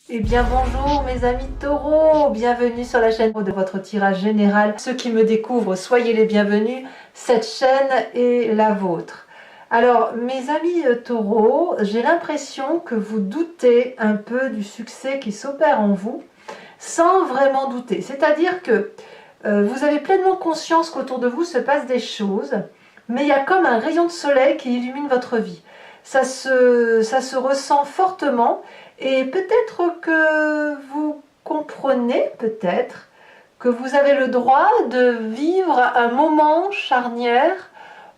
Eh bien bonjour mes amis taureaux, bienvenue sur la chaîne de votre tirage général. Ceux qui me découvrent, soyez les bienvenus, cette chaîne est la vôtre. Alors mes amis taureaux, j'ai l'impression que vous doutez un peu du succès qui s'opère en vous, sans vraiment douter. C'est-à-dire que vous avez pleinement conscience qu'autour de vous se passent des choses, mais il y a comme un rayon de soleil qui illumine votre vie. Ça se ressent fortement. Et peut-être que vous comprenez, peut-être, que vous avez le droit de vivre un moment charnière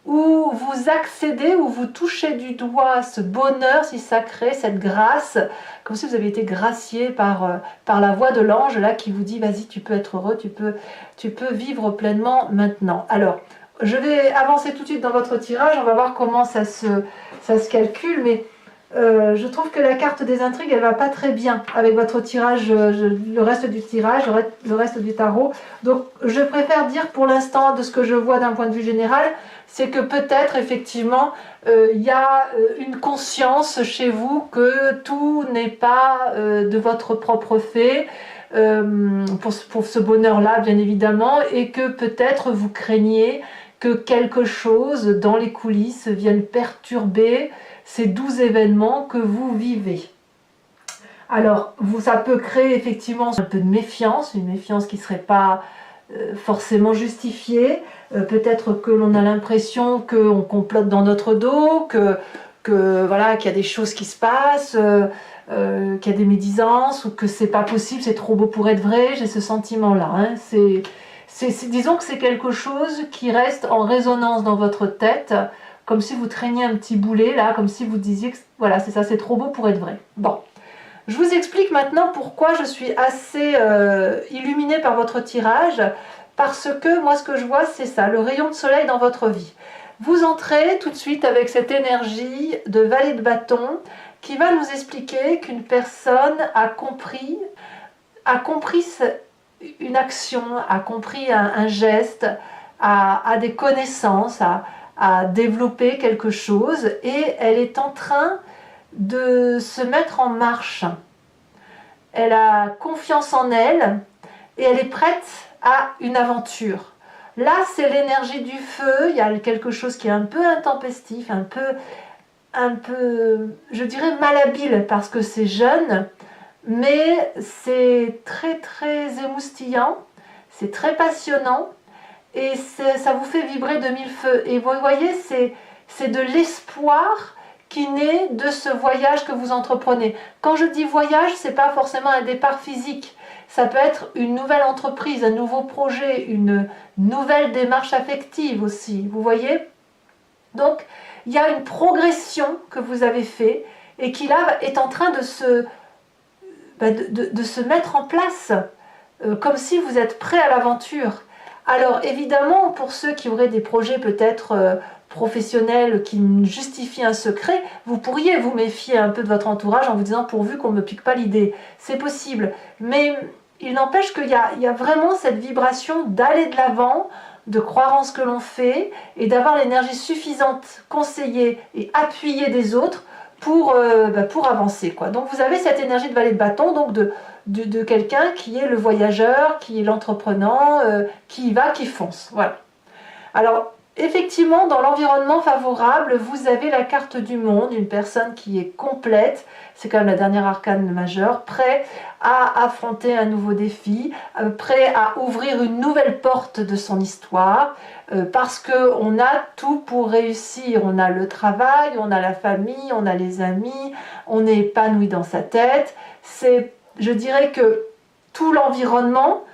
où vous accédez, où vous touchez du doigt ce bonheur si sacré, cette grâce, comme si vous aviez été gracié par la voix de l'ange là qui vous dit vas-y, tu peux être heureux, tu peux vivre pleinement maintenant. Alors, je vais avancer tout de suite dans votre tirage, on va voir comment ça se calcule, mais je trouve que la carte des intrigues, elle va pas très bien avec votre tirage, le reste du tirage, le reste du tarot. Donc, je préfère dire pour l'instant, de ce que je vois d'un point de vue général, c'est que peut-être, effectivement, il y a une conscience chez vous que tout n'est pas de votre propre fait, pour ce bonheur-là, bien évidemment, et que peut-être vous craignez que quelque chose dans les coulisses vienne perturber ces doux événements que vous vivez. Alors, ça peut créer effectivement un peu de méfiance, une méfiance qui ne serait pas forcément justifiée. Peut-être que l'on a l'impression qu'on complote dans notre dos, voilà, qu'il y a des choses qui se passent, qu'il y a des médisances, ou que c'est pas possible, c'est trop beau pour être vrai. J'ai ce sentiment-là. Hein. Disons que c'est quelque chose qui reste en résonance dans votre tête, comme si vous traîniez un petit boulet là, comme si vous disiez que voilà, c'est ça, c'est trop beau pour être vrai. Bon, je vous explique maintenant pourquoi je suis assez illuminée par votre tirage, parce que moi ce que je vois c'est ça, le rayon de soleil dans votre vie. Vous entrez tout de suite avec cette énergie de valet de bâton qui va nous expliquer qu'une personne a compris une action, a compris un geste, a des connaissances, à développer quelque chose, et elle est en train de se mettre en marche. Elle a confiance en elle et elle est prête à une aventure. Là, c'est l'énergie du feu, il y a quelque chose qui est un peu intempestif, un peu, je dirais malhabile parce que c'est jeune, mais c'est très émoustillant, c'est très passionnant, et ça vous fait vibrer de mille feux. Et vous voyez, c'est de l'espoir qui naît de ce voyage que vous entreprenez. Quand je dis voyage, ce n'est pas forcément un départ physique. Ça peut être une nouvelle entreprise, un nouveau projet, une nouvelle démarche affective aussi. Vous voyez? Donc, il y a une progression que vous avez fait et qui là est en train de se mettre en place, comme si vous êtes prêt à l'aventure. Alors évidemment, pour ceux qui auraient des projets peut-être professionnels qui justifient un secret, vous pourriez vous méfier un peu de votre entourage en vous disant pourvu qu'on ne me pique pas l'idée. C'est possible, mais il n'empêche qu'il y a vraiment cette vibration d'aller de l'avant, de croire en ce que l'on fait et d'avoir l'énergie suffisante, conseillée et appuyée des autres pour avancer, quoi. Donc vous avez cette énergie de valet de bâton, donc de quelqu'un qui est le voyageur, qui est l'entreprenant, qui y va, qui fonce. Voilà. Alors, effectivement, dans l'environnement favorable, vous avez la carte du monde, une personne qui est complète, c'est quand même la dernière arcane majeure, prêt à affronter un nouveau défi, prêt à ouvrir une nouvelle porte de son histoire, parce qu'on a tout pour réussir. On a le travail, on a la famille, on a les amis, on est épanoui dans sa tête. Je dirais que tout l'environnement,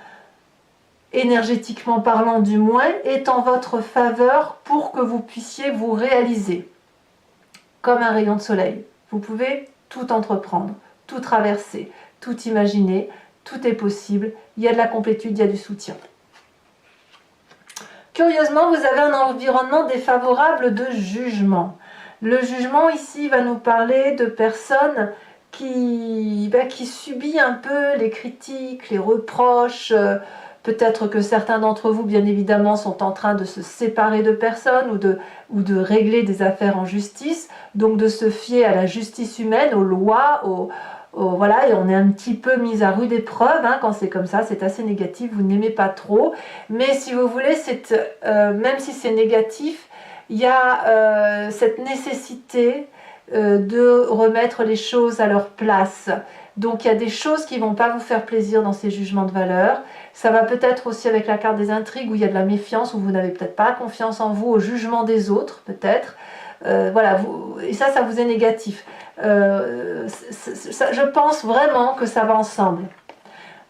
énergétiquement parlant du moins, est en votre faveur pour que vous puissiez vous réaliser. Comme un rayon de soleil. Vous pouvez tout entreprendre, tout traverser, tout imaginer, tout est possible. Il y a de la complétude, il y a du soutien. Curieusement, vous avez un environnement défavorable de jugement. Le jugement ici va nous parler de personnes qui subissent un peu les critiques, les reproches. Peut-être que certains d'entre vous, bien évidemment, sont en train de se séparer de personnes ou de régler des affaires en justice, donc de se fier à la justice humaine, aux lois, voilà, et on est un petit peu mis à rude épreuve, hein, quand c'est comme ça, c'est assez négatif, vous n'aimez pas trop, mais si vous voulez, même si c'est négatif, il y a cette nécessité de remettre les choses à leur place. Donc il y a des choses qui ne vont pas vous faire plaisir dans ces jugements de valeur. Ça va peut-être aussi avec la carte des intrigues où il y a de la méfiance, où vous n'avez peut-être pas confiance en vous, au jugement des autres peut-être. Voilà, et ça vous est négatif. Je pense vraiment que ça va ensemble.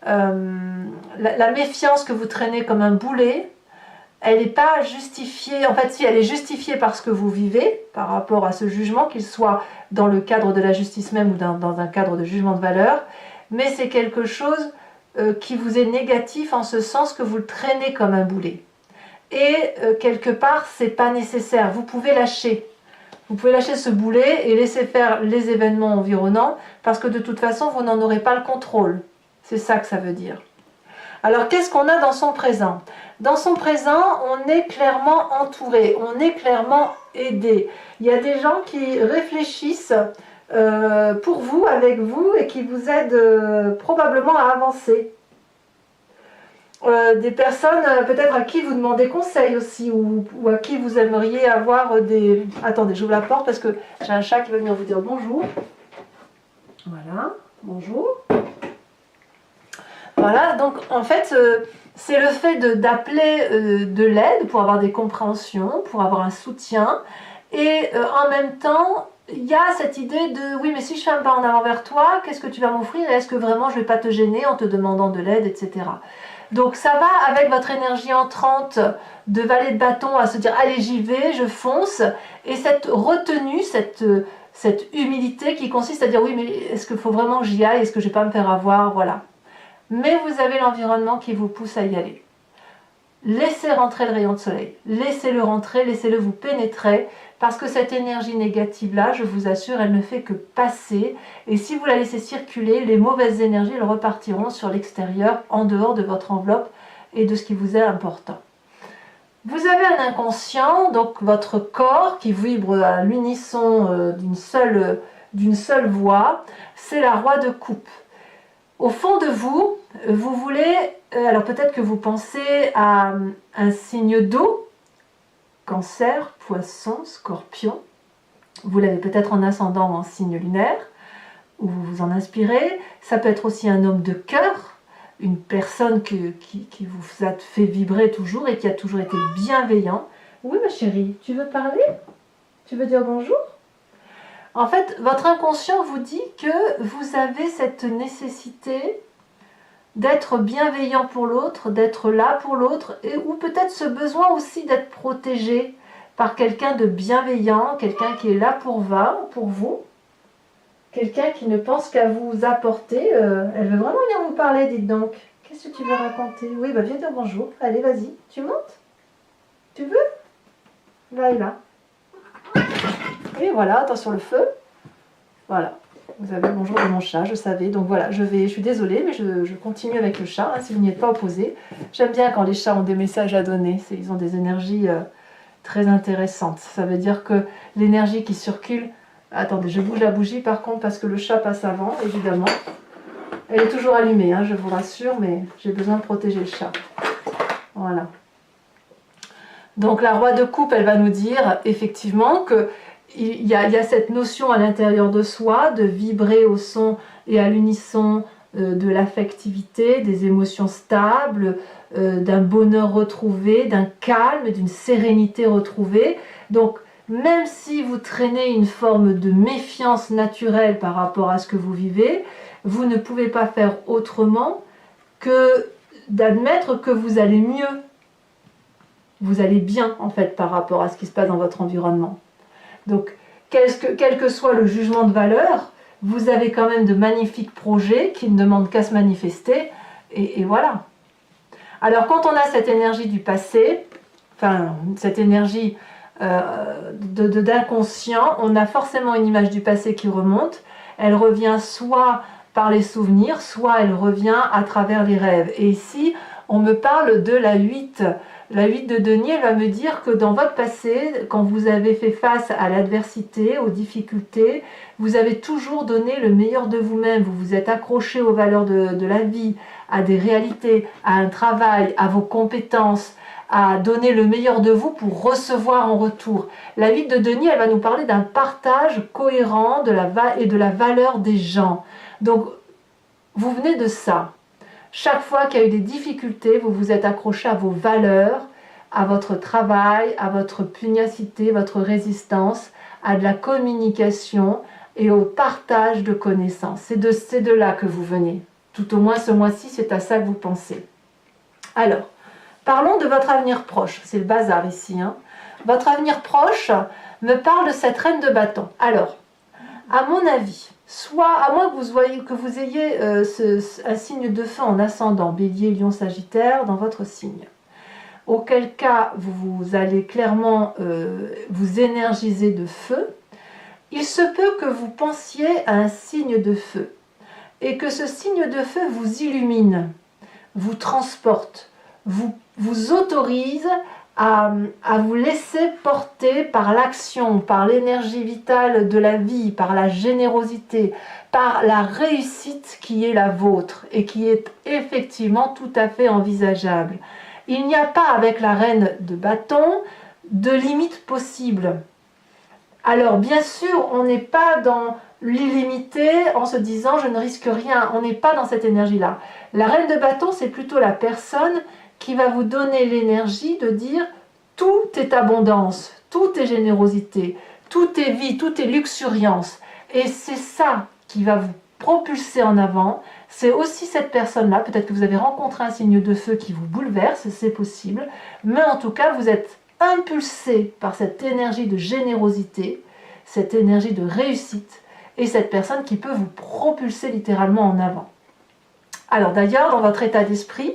La méfiance que vous traînez comme un boulet, elle n'est pas justifiée, en fait si elle est justifiée par ce que vous vivez, par rapport à ce jugement, qu'il soit dans le cadre de la justice même ou dans un cadre de jugement de valeur, mais c'est quelque chose qui vous est négatif en ce sens que vous le traînez comme un boulet. Et quelque part, c'est pas nécessaire, vous pouvez lâcher. Vous pouvez lâcher ce boulet et laisser faire les événements environnants, parce que de toute façon, vous n'en aurez pas le contrôle. C'est ça que ça veut dire. Alors, qu'est-ce qu'on a dans son présent? Dans son présent, on est clairement entouré, on est clairement aidé. Il y a des gens qui réfléchissent pour vous, avec vous, et qui vous aident probablement à avancer. Des personnes peut-être à qui vous demandez conseil aussi, ou à qui vous aimeriez avoir des... Attendez, j'ouvre la porte parce que j'ai un chat qui va venir vous dire bonjour. Voilà, bonjour. Voilà, donc en fait, c'est le fait d'appeler de l'aide pour avoir des compréhensions, pour avoir un soutien, et en même temps, il y a cette idée de oui, mais si je fais un pas en avant vers toi, qu'est-ce que tu vas m'offrir, et est-ce que vraiment je ne vais pas te gêner en te demandant de l'aide, etc. Donc ça va avec votre énergie entrante de valet de bâton à se dire allez j'y vais, je fonce, et cette retenue, cette humilité qui consiste à dire oui, mais est-ce qu'il faut vraiment que j'y aille, est-ce que je ne vais pas me faire avoir, voilà. Mais vous avez l'environnement qui vous pousse à y aller. Laissez rentrer le rayon de soleil, laissez-le rentrer, laissez-le vous pénétrer, parce que cette énergie négative-là, je vous assure, elle ne fait que passer, et si vous la laissez circuler, les mauvaises énergies, elles repartiront sur l'extérieur, en dehors de votre enveloppe et de ce qui vous est important. Vous avez un inconscient, donc votre corps qui vibre à l'unisson d'une seule voix, c'est la roi de coupe. Au fond de vous, vous voulez, alors peut-être que vous pensez à un signe d'eau, Cancer, Poisson, Scorpion. Vous l'avez peut-être en ascendant ou en signe lunaire, où vous vous en inspirez. Ça peut être aussi un homme de cœur, une personne qui vous a fait vibrer toujours et qui a toujours été bienveillant. Oui ma chérie, tu veux parler? Tu veux dire bonjour? En fait, votre inconscient vous dit que vous avez cette nécessité d'être bienveillant pour l'autre, d'être là pour l'autre, ou peut-être ce besoin aussi d'être protégé par quelqu'un de bienveillant, quelqu'un qui est là pour vous, quelqu'un qui ne pense qu'à vous apporter. Elle veut vraiment venir vous parler, dites donc. Qu'est-ce que tu veux raconter? Oui, bah viens dire bonjour. Allez, vas-y. Tu montes? Tu veux? Là et là. Et voilà, attention le feu. Voilà. Vous avez le bonjour de mon chat, je savais. Donc voilà, je suis désolée, mais je continue avec le chat, hein, si vous n'y êtes pas opposé. J'aime bien quand les chats ont des messages à donner. Ils ont des énergies très intéressantes. Ça veut dire que l'énergie qui circule... Attendez, je bouge la bougie par contre parce que le chat passe avant, évidemment. Elle est toujours allumée, hein, je vous rassure, mais j'ai besoin de protéger le chat. Voilà. Donc la roi de coupe, elle va nous dire effectivement que il y a cette notion à l'intérieur de soi de vibrer au son et à l'unisson de l'affectivité, des émotions stables, d'un bonheur retrouvé, d'un calme, d'une sérénité retrouvée. Donc même si vous traînez une forme de méfiance naturelle par rapport à ce que vous vivez, vous ne pouvez pas faire autrement que d'admettre que vous allez mieux. Vous allez bien en fait par rapport à ce qui se passe dans votre environnement. Donc, quel que soit le jugement de valeur, vous avez quand même de magnifiques projets qui ne demandent qu'à se manifester, et voilà. Alors, quand on a cette énergie du passé, enfin, cette énergie d'inconscient, on a forcément une image du passé qui remonte. Elle revient soit par les souvenirs, soit elle revient à travers les rêves. Et ici, on me parle de la 8. La 8 de denier, elle va me dire que dans votre passé, quand vous avez fait face à l'adversité, aux difficultés, vous avez toujours donné le meilleur de vous-même. Vous vous êtes accroché aux valeurs de la vie, à des réalités, à un travail, à vos compétences, à donner le meilleur de vous pour recevoir en retour. La 8 de denier, elle va nous parler d'un partage cohérent et de la valeur des gens. Donc, vous venez de ça. Chaque fois qu'il y a eu des difficultés, vous vous êtes accroché à vos valeurs, à votre travail, à votre pugnacité, votre résistance, à de la communication et au partage de connaissances. C'est de là que vous venez. Tout au moins ce mois-ci, c'est à ça que vous pensez. Alors, parlons de votre avenir proche. C'est le bazar ici. Votre avenir proche me parle de cette reine de bâton. Alors, à mon avis, soit à moins que vous ayez un signe de feu en ascendant, bélier, lion, sagittaire, dans votre signe. Auquel cas, vous allez clairement vous énergiser de feu. Il se peut que vous pensiez à un signe de feu et que ce signe de feu vous illumine, vous transporte, vous autorise à vous laisser porter par l'action, par l'énergie vitale de la vie, par la générosité, par la réussite qui est la vôtre et qui est effectivement tout à fait envisageable. Il n'y a pas avec la reine de bâton de limite possible. Alors bien sûr, on n'est pas dans l'illimité en se disant je ne risque rien, on n'est pas dans cette énergie-là. La reine de bâton, c'est plutôt la personne qui va vous donner l'énergie de dire tout est abondance, tout est générosité, tout est vie, tout est luxuriance. Et c'est ça qui va vous propulser en avant. C'est aussi cette personne-là, peut-être que vous avez rencontré un signe de feu qui vous bouleverse, c'est possible, mais en tout cas vous êtes impulsé par cette énergie de générosité, cette énergie de réussite, et cette personne qui peut vous propulser littéralement en avant. Alors d'ailleurs, dans votre état d'esprit,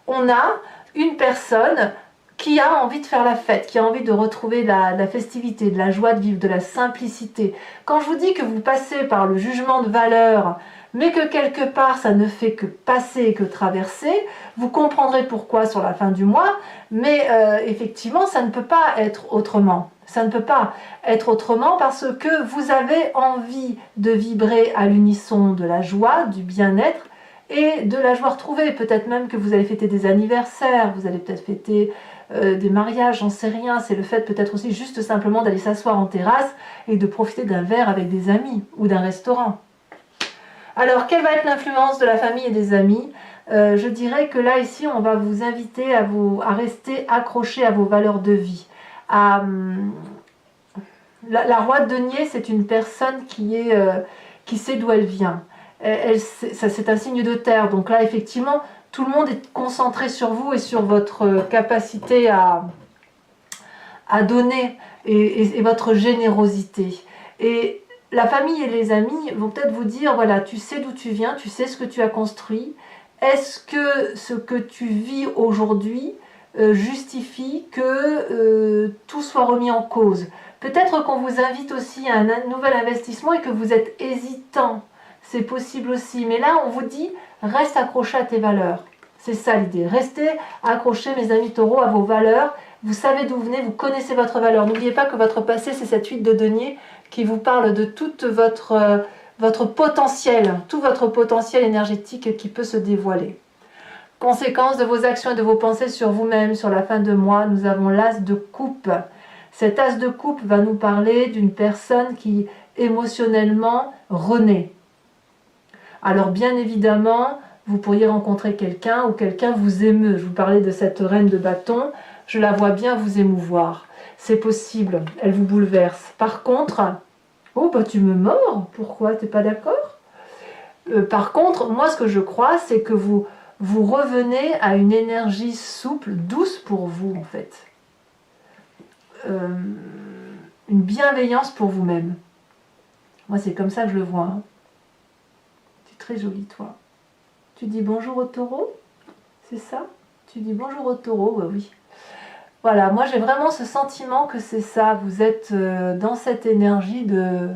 on a une personne qui a envie de faire la fête, qui a envie de retrouver la festivité, de la joie de vivre, de la simplicité. Quand je vous dis que vous passez par le jugement de valeur, mais que quelque part ça ne fait que passer, que traverser, vous comprendrez pourquoi sur la fin du mois, mais effectivement ça ne peut pas être autrement. Ça ne peut pas être autrement parce que vous avez envie de vibrer à l'unisson de la joie, du bien-être et de la joie retrouvée. Peut-être même que vous allez fêter des anniversaires, vous allez peut-être fêter des mariages, j'en sais rien. C'est le fait peut-être aussi juste simplement d'aller s'asseoir en terrasse et de profiter d'un verre avec des amis ou d'un restaurant. Alors, quelle va être l'influence de la famille et des amis? Je dirais que là, ici, on va vous inviter à rester accroché à vos valeurs de vie. La roi de denier, c'est une personne qui sait d'où elle vient. C'est un signe de terre, donc là, effectivement, tout le monde est concentré sur vous et sur votre capacité à donner et votre générosité. Et la famille et les amis vont peut-être vous dire, voilà, tu sais d'où tu viens, tu sais ce que tu as construit. Est-ce que ce que tu vis aujourd'hui justifie que tout soit remis en cause? Peut-être qu'on vous invite aussi à un nouvel investissement et que vous êtes hésitant. C'est possible aussi. Mais là, on vous dit, reste accroché à tes valeurs. C'est ça l'idée. Restez accrochés, mes amis taureaux, à vos valeurs. Vous savez d'où vous venez, vous connaissez votre valeur. N'oubliez pas que votre passé, c'est cette 8 de denier qui vous parle de tout votre potentiel, tout votre potentiel énergétique qui peut se dévoiler. Conséquence de vos actions et de vos pensées sur vous-même, sur la fin de mois, nous avons l'as de coupe. Cet as de coupe va nous parler d'une personne qui émotionnellement renaît. Alors bien évidemment, vous pourriez rencontrer quelqu'un ou quelqu'un vous émeut. Je vous parlais de cette reine de bâton, je la vois bien vous émouvoir. C'est possible, elle vous bouleverse. Par contre, oh bah tu me mords, pourquoi, t'es pas d'accord? Par contre, moi ce que je crois, c'est que vous revenez à une énergie souple, douce pour vous en fait. Une bienveillance pour vous-même. Moi c'est comme ça que je le vois. Tu es très jolie toi. Tu dis bonjour au taureau? C'est ça? Tu dis bonjour au taureau? Bah oui. Voilà, moi j'ai vraiment ce sentiment que c'est ça. Vous êtes dans cette énergie de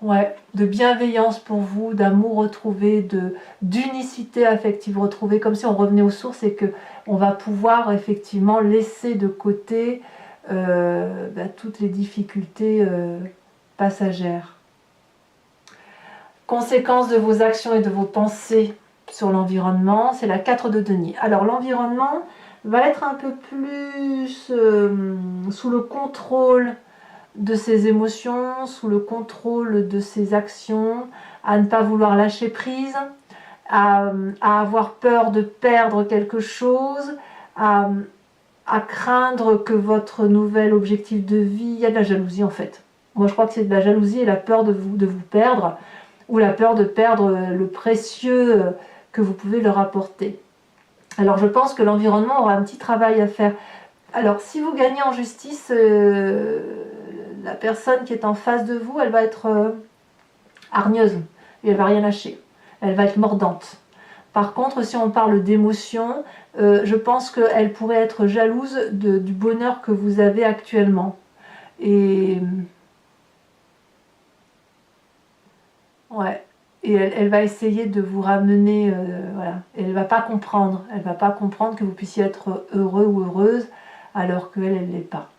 Ouais, de bienveillance pour vous, d'amour retrouvé, d'unicité affective retrouvée, comme si on revenait aux sources et que on va pouvoir effectivement laisser de côté toutes les difficultés passagères. Conséquence de vos actions et de vos pensées sur l'environnement, c'est la 4 de denier. Alors l'environnement va être un peu plus sous le contrôle de ses émotions, sous le contrôle de ses actions, à ne pas vouloir lâcher prise, à avoir peur de perdre quelque chose, à craindre que votre nouvel objectif de vie, il y a de la jalousie en fait. Moi je crois que c'est de la jalousie et la peur de vous perdre, ou la peur de perdre le précieux que vous pouvez leur apporter. Alors je pense que l'environnement aura un petit travail à faire. Alors si vous gagnez en justice, la personne qui est en face de vous, elle va être hargneuse et elle va rien lâcher. Elle va être mordante. Par contre, si on parle d'émotion, je pense qu'elle pourrait être jalouse du bonheur que vous avez actuellement. Et ouais. Et elle va essayer de vous ramener, voilà. Et elle va pas comprendre. Elle va pas comprendre que vous puissiez être heureux ou heureuse alors qu'elle, elle l'est pas.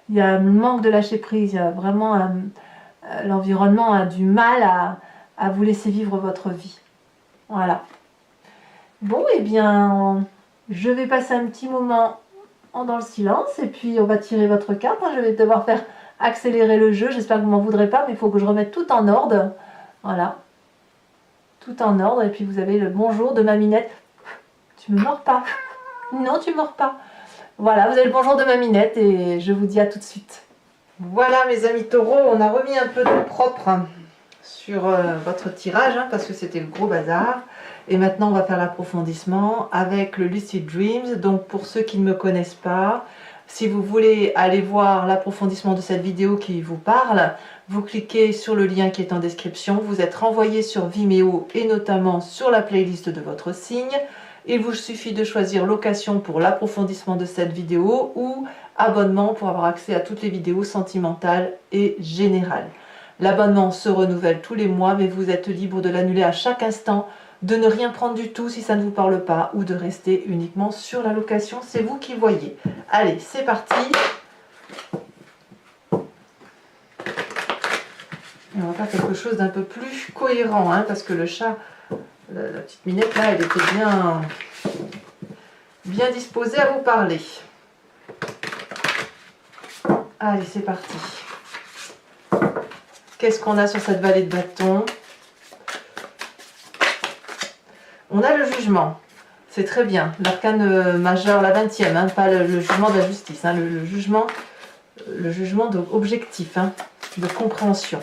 Il y a un manque de lâcher prise. Il y a vraiment l'environnement a du mal à vous laisser vivre votre vie. Voilà. Bon, eh bien, je vais passer un petit moment dans le silence et puis on va tirer votre carte. Je vais devoir faire accélérer le jeu. J'espère que vous m'en voudrez pas, mais il faut que je remette tout en ordre. Voilà. Tout en ordre. Et puis vous avez le bonjour de Maminette. Tu me mords pas. Non, tu mords pas. Voilà, vous avez le bonjour de Maminette et je vous dis à tout de suite. Voilà mes amis taureaux, on a remis un peu de propre sur votre tirage parce que c'était le gros bazar. Et maintenant on va faire l'approfondissement avec le Lucid Dreams. Donc pour ceux qui ne me connaissent pas, si vous voulez aller voir l'approfondissement de cette vidéo qui vous parle, vous cliquez sur le lien qui est en description, vous êtes renvoyé sur Vimeo et notamment sur la playlist de votre signe. Il vous suffit de choisir location pour l'approfondissement de cette vidéo ou abonnement pour avoir accès à toutes les vidéos sentimentales et générales. L'abonnement se renouvelle tous les mois, mais vous êtes libre de l'annuler à chaque instant, de ne rien prendre du tout si ça ne vous parle pas ou de rester uniquement sur la location. C'est vous qui voyez. Allez, c'est parti. On va faire quelque chose d'un peu plus cohérent, parce que le chat, la petite minette là, elle était bien disposée à vous parler. Allez, c'est parti. Qu'est-ce qu'on a sur cette vallée de bâton? On a le jugement. C'est très bien. L'arcane majeur, la 20e, pas le jugement de la justice, le jugement objectif, de compréhension.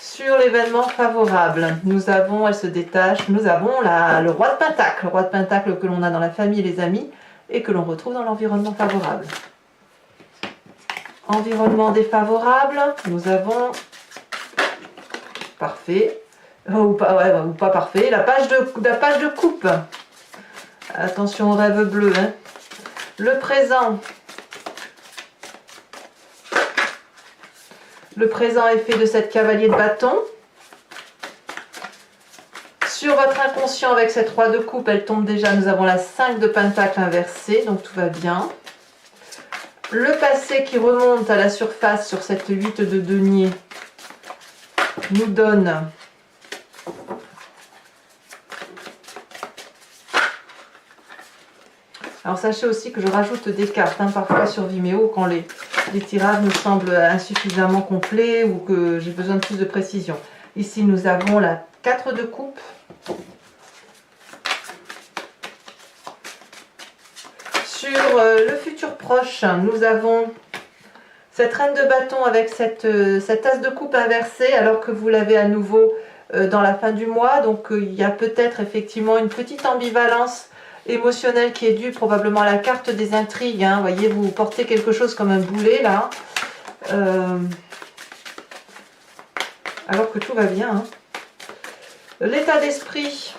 Sur l'événement favorable, nous avons, elle se détache, nous avons le roi de Pentacle. Le roi de Pentacle que l'on a dans la famille et les amis et que l'on retrouve dans l'environnement favorable. Environnement défavorable, nous avons parfait, ou pas parfait, la page de coupe. Attention au rêve bleu. Le présent. Le présent est fait de cette cavalier de bâton. Sur votre inconscient avec cette roi de coupe, elle tombe déjà, nous avons la 5 de pentacle inversée, donc tout va bien. Le passé qui remonte à la surface sur cette 8 de denier nous donne alors sachez aussi que je rajoute des cartes parfois sur Vimeo quand les tirages me semblent insuffisamment complets ou que j'ai besoin de plus de précision. Ici nous avons la 4 de coupe. Sur le futur proche, nous avons cette reine de bâton avec cette as de coupe inversée alors que vous l'avez à nouveau dans la fin du mois. Donc il y a peut-être effectivement une petite ambivalence émotionnelle qui est due probablement à la carte des intrigues. Vous voyez, vous portez quelque chose comme un boulet là. Alors que tout va bien. L'état d'esprit.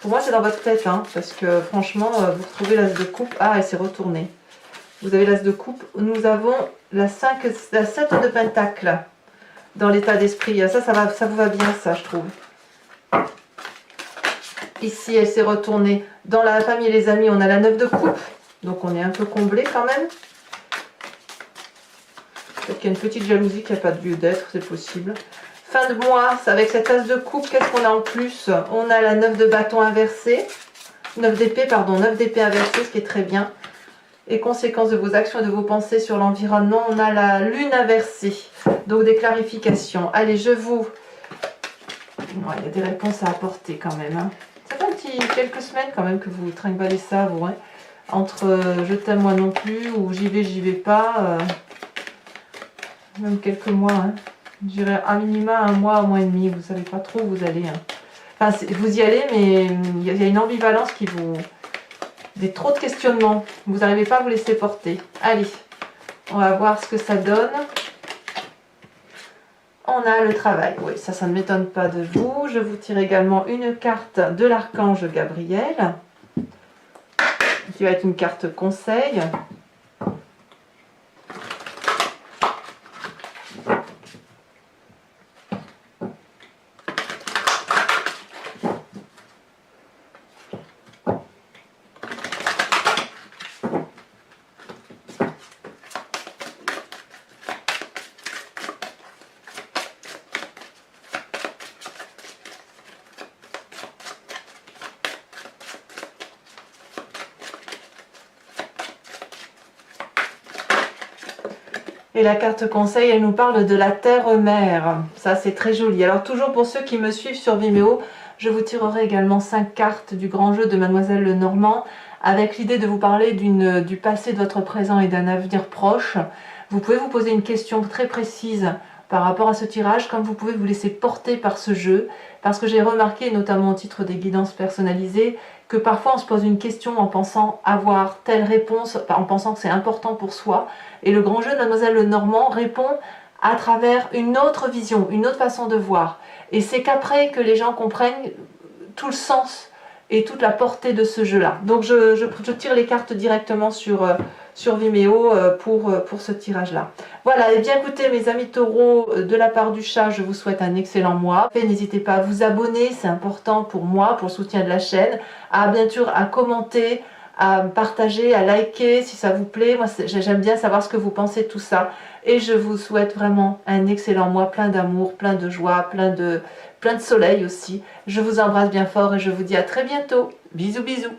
Pour moi, c'est dans votre tête, hein, parce que franchement, vous retrouvez l'as de coupe. Ah, elle s'est retournée. Vous avez l'as de coupe. Nous avons la 7 de pentacle dans l'état d'esprit. Ça vous va bien, ça, je trouve. Ici, elle s'est retournée. Dans la famille et les amis, on a la 9 de coupe. Donc, on est un peu comblé quand même. Peut-être qu'il y a une petite jalousie qui n'a pas de lieu d'être, c'est possible. Fin de mois, avec cette as de coupe, qu'est-ce qu'on a en plus? On a la 9 de bâton inversée. 9 d'épée, pardon, 9 d'épée inversée, ce qui est très bien. Et conséquences de vos actions et de vos pensées sur l'environnement, on a la lune inversée. Donc, des clarifications. Allez, je vous... Ouais, il y a des réponses à apporter quand même. Hein. Ça fait quelques semaines quand même que vous trinquez ça, vous. Hein. Entre je t'aime moi non plus ou j'y vais pas. Même quelques mois. Hein. Je dirais à minima un mois et demi. Vous savez pas trop où vous allez. Hein. Enfin, vous y allez, mais il y a une ambivalence qui vous... trop de questionnements. Vous n'arrivez pas à vous laisser porter. Allez, on va voir ce que ça donne. On a le travail. Oui, ça ne m'étonne pas de vous. Je vous tire également une carte de l'archange Gabriel, qui va être une carte conseil. Et la carte conseil, elle nous parle de la terre-mère. Ça, c'est très joli. Alors, toujours pour ceux qui me suivent sur Vimeo, je vous tirerai également 5 cartes du grand jeu de Mademoiselle Lenormand, avec l'idée de vous parler du passé de votre présent et d'un avenir proche. Vous pouvez vous poser une question très précise par rapport à ce tirage, comme vous pouvez vous laisser porter par ce jeu, parce que j'ai remarqué, notamment au titre des guidances personnalisées, que parfois on se pose une question en pensant avoir telle réponse, en pensant que c'est important pour soi, et le grand jeu de Mademoiselle Lenormand répond à travers une autre vision, une autre façon de voir. Et c'est qu'après que les gens comprennent tout le sens et toute la portée de ce jeu-là. Donc je tire les cartes directement sur Vimeo pour ce tirage-là. Voilà, et bien écoutez mes amis taureaux, de la part du chat, je vous souhaite un excellent mois. N'hésitez pas à vous abonner, c'est important pour moi, pour le soutien de la chaîne, à bien sûr à commenter, à partager, à liker si ça vous plaît. Moi j'aime bien savoir ce que vous pensez de tout ça. Et je vous souhaite vraiment un excellent mois, plein d'amour, plein de joie, plein de soleil aussi. Je vous embrasse bien fort et je vous dis à très bientôt. Bisous bisous.